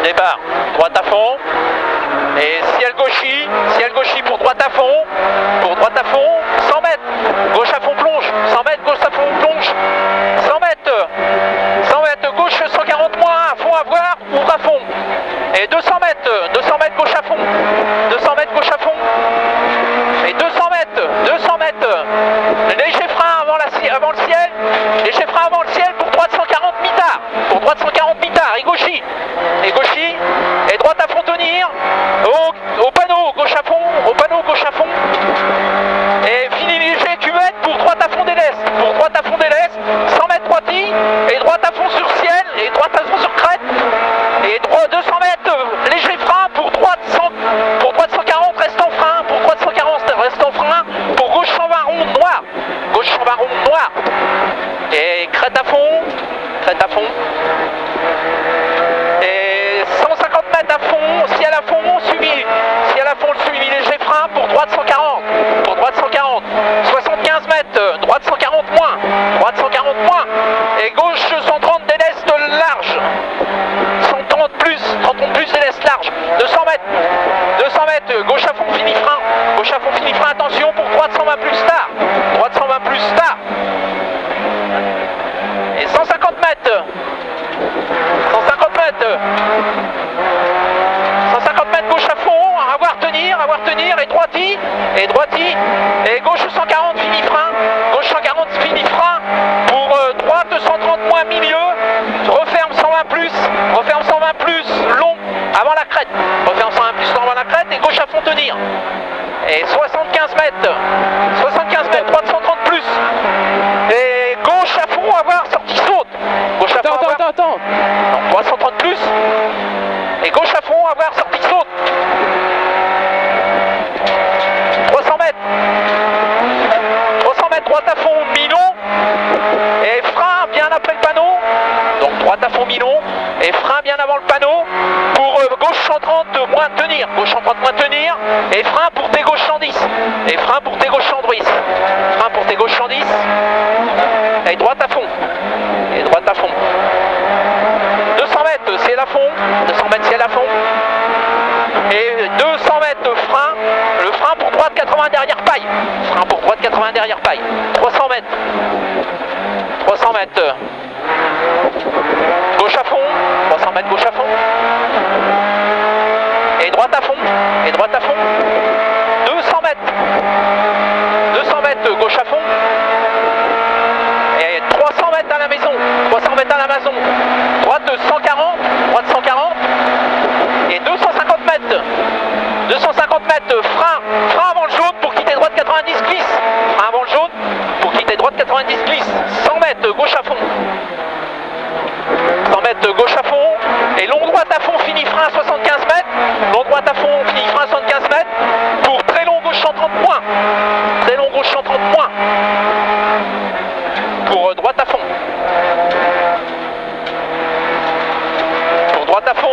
départ, droite à fond, et ciel gauchy pour droite à fond, 100 mètres, gauche à fond plonge, 100 mètres, gauche à fond plonge, 100 mètres, gauche 140 moins, à fond à voir, ouvre à fond, et 200 mètres gauche à fond, 200 mètres gauche à fond, et 200 mètres, léger frein avant le ciel, léger frein avant le ciel pour droite 140 mitard, et gauchy, et droite à fond tenir, au panneau gauche à fond, et fini léger cuvette pour droite à fond des lestes, 100 mètres droiti, et droite à fond sur ciel, et droite à fond sur crête, et 200 mètres, léger frein pour droite 140, reste en frein, pour gauche 120 rond noir, et crête à fond, et 150 mètres à fond, ciel à fond, le suivi léger frein pour droite 140, 75 mètres, droite 140 moins, et gauche 130 des lestes larges, 130 plus des lestes larges, 200 mètres, gauche à fond fini frein, attention pour droite 120 plus star, et 150 mètres, 150 mètres gauche à fond, à voir tenir, et droiti, et gauche 140 fini frein, pour droite 130 moins milieu, referme 120 plus, long, avant la crête, et gauche à fond tenir, et 75 mètres, droite 130 plus, et gauche à fond, à voir, sortie saute, Attends. non, 330 plus, et gauche à fond, à voir, sortie saute, 300 mètres, droite à fond, Milon, et frein bien après le panneau, donc droite à fond Milon, et frein bien avant le panneau, pour gauche 130 moins tenir, et frein pour tes gauche 110, et droite à fond, 200 mètres ciel à fond, et 200 mètres frein, le frein pour droite 80 derrière paille, 300 mètres, gauche à fond, 300 mètres gauche à fond, et droite à fond, 200 mètres gauche à fond, et 300 mètres à la maison, droite 140, et 250 mètres, frein avant le jaune pour quitter droite 90 glisse, 100 mètres gauche à fond, et long droite à fond, fini frein à 75 mètres, pour très long gauche 130 points, pour droite à fond,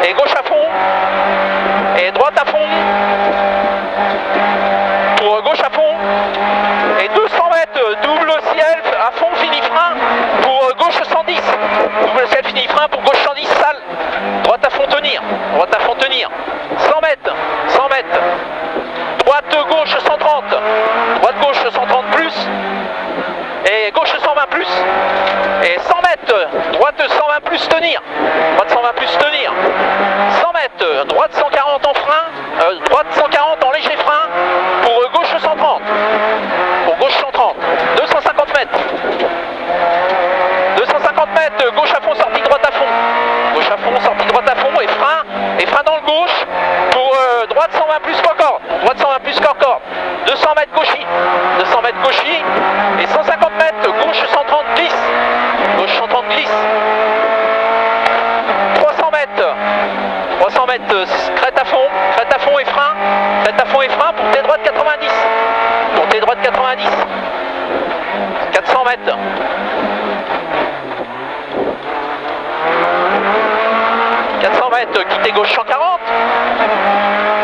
et gauche à fond, et droite à fond, pour gauche à fond, et 200 mètres, double ciel à fond, fini frein, pour gauche 110, double ciel, fini frein, pour gauche 110, sale, droite à fond tenir, 100 mètres, droite gauche 130 plus, et gauche 120 plus, et 100 mètres, droite 120 plus tenir, 100 mètres, droite 140 en frein, droite 140 en léger frein, pour gauche 130, 250 mètres, gauche à fond, sortie droite à fond, et frein dans le gauche, pour droite 120 plus corps, 200 mètres gauchy, et 150 mètres, gauche 130 glisse, 300 mètres, crête à fond et frein, pour tes droites 90, 400 mètres, quitter gauche 140,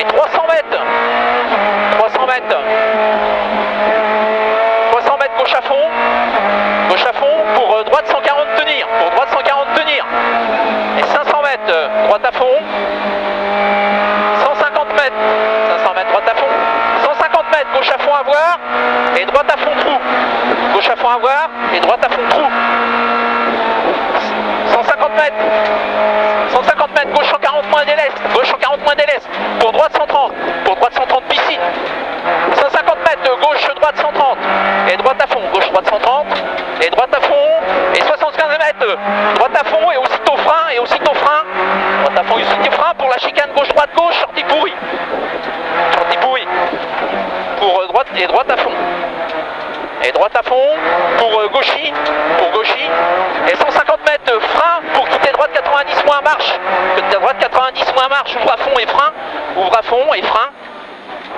et 300 mètres, gauche à fond, pour droite 140 tenir, et 500 mètres, et droite à fond trou. Gauche à fond à voir et droite à fond trou. 150 mètres. 150 mètres, gauche 140 moins déleste. Gauche 140 moins déleste. Pour droite 130. Pour droite 130 piscine. 150 mètres, gauche droite 130. Et droite à fond. Gauche droite 130. Et droite à fond. Et 75 mètres. Droite à fond et aussitôt frein. Et aussitôt frein. Droite à fond et aussitôt frein pour la chicane gauche droite gauche. Sortie pourrie. Sortie pourrie. Pour droite et droite à fond. Et droite à fond pour gauchy, et 150 mètres frein pour quitter droite 90 moins marche, droite 90 moins marche, ouvre à fond et frein, ouvre à fond et frein,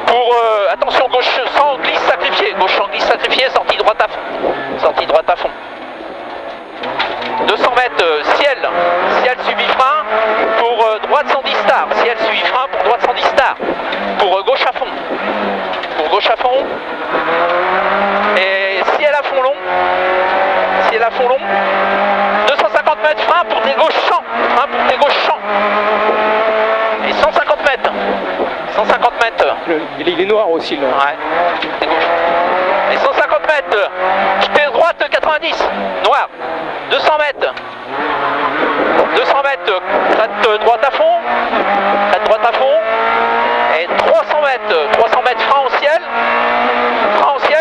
pour, attention, gauche sans glisse sacrifié, gauche sans glisse sacrifié, sortie droite à fond, 200 mètres, ciel suivi frein, pour droite 110 stars, ciel suivi frein pour droite 110 stars, pour gauche à fond, et ciel à fond long, 250 mètres frein pour des gauches champs, et 150 mètres, il est noir aussi là. Ouais, des gauches. Et 150 mètres, quitter droite 90, noir, 200 mètres, crête droite à fond, et 300 mètres frein au ciel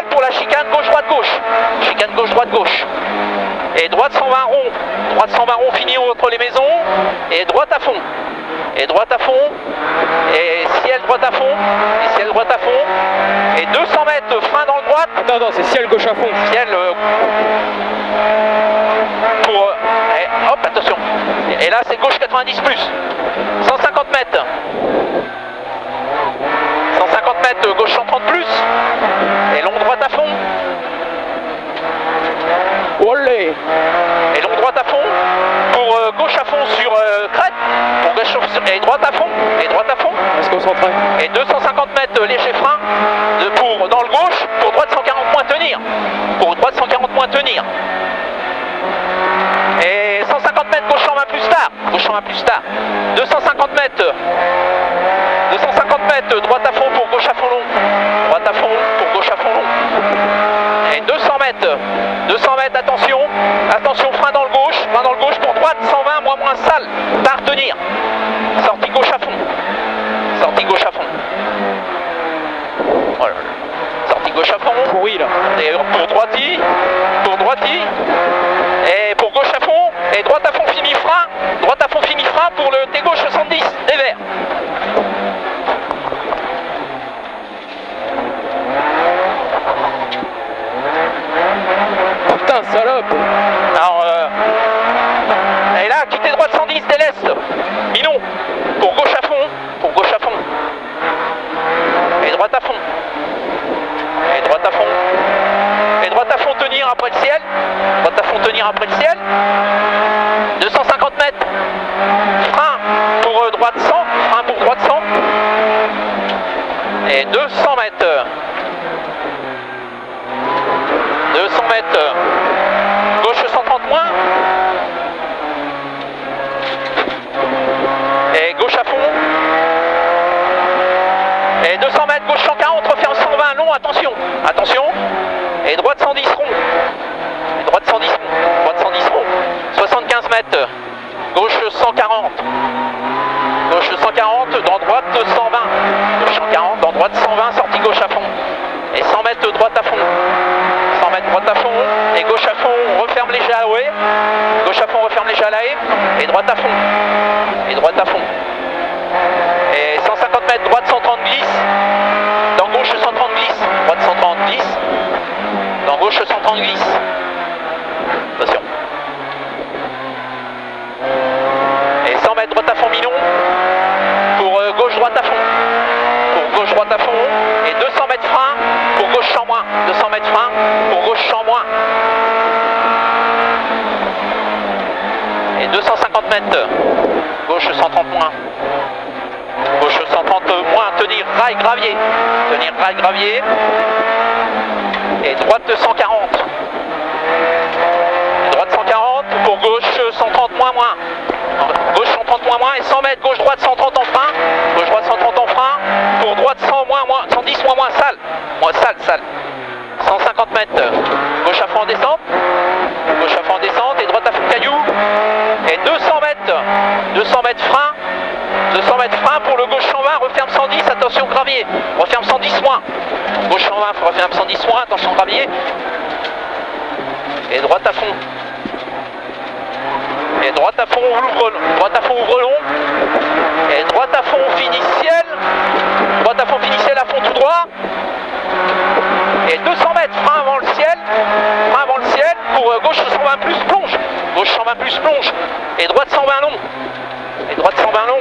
pour la chicane gauche gauche, et droite 120 rond, fini entre les maisons, et droite à fond, et ciel droite à fond, et 200 mètres frein dans le droite. Non, c'est ciel gauche à fond. Ciel pour, et hop, attention, et là c'est gauche 90 plus, 150 mètres, gauche 130 plus, et long droite à fond. Olé. Et long droite à fond, pour gauche à fond sur crête, pour gauche et droite à fond, On va se concentrer. et 250 mètres léger frein, pour dans le gauche, pour droite 140 moins tenir, et 150 mètres gauche en main plus tard, 250 mètres, droite à fond pour gauche à fond long, et 200 mètres, attention, frein dans le gauche pour droite, 120, moins sale, par tenir, sortie gauche à fond, voilà. Sortie gauche à fond, Pourri là. et pour droiti, et pour gauche à fond, et droite à fond fini frein, pour le T gauche 70, des verts. Putain, salope. Alors, et là, quitter droite 110 dès l'est, Minon, pour gauche à fond, et droite à fond, tenir après le ciel, 250 mètres, frein pour droite 100, et 200 mètres, gauche 130 moins, et gauche à fond, et 200 mètres, gauche 140, referme 120, long, attention, et droite 110 rond, 75 mètres, gauche 140, dans droite 120, gauche 140, dans droite 120, sortie gauche à fond, et 100 mètres droite à fond, et gauche à fond, on referme les jalets, et droite à fond, et 150 mètres, droite 130 glisse, dans gauche 130 glisse, droite 130 glisse, dans gauche 130 glisse, attention, et 100 mètres droite à fond Minon, pour gauche droite à fond, et 200 mètres frein, pour gauche champ moins, et 250 mètres, gauche 130 moins, tenir rail gravier, et droite 140, pour gauche 130 moins, gauche 130 moins, et 100 mètres, gauche droite 130 en frein, pour droite 100 moins, 110 moins sale, 110 mètres. Gauche à fond en descente. Gauche à fond en descente et droite à fond caillou. Et 200 mètres. 200 mètres frein. 200 mètres frein pour le gauche 120, referme 110, attention gravier. Referme 110 moins. Gauche 120, referme 110 moins, attention gravier. Et droite à fond. Et droite à fond, ouvre long. Et droite à fond, fini ciel. Droite à fond, fini ciel à fond tout droit. Et 200 mètres, frein avant le ciel. Frein avant le ciel pour gauche 120 plus plonge. Gauche 120 plus plonge. Et droite 120 long. Et droite 120 long.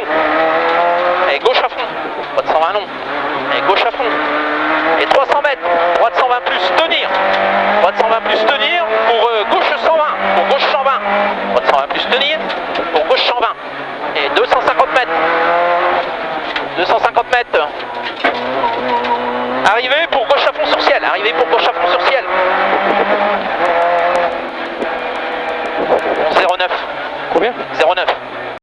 Et gauche à fond. Droite 120 long. Et gauche à fond. Et 300 mètres. Droite 120 plus tenir. Droite 120 plus tenir pour gauche 120. Pour gauche 120. Droite 120 plus tenir pour gauche 120. Et 250 mètres. 250 mètres. Arrivé pour gauche à fond sur ciel.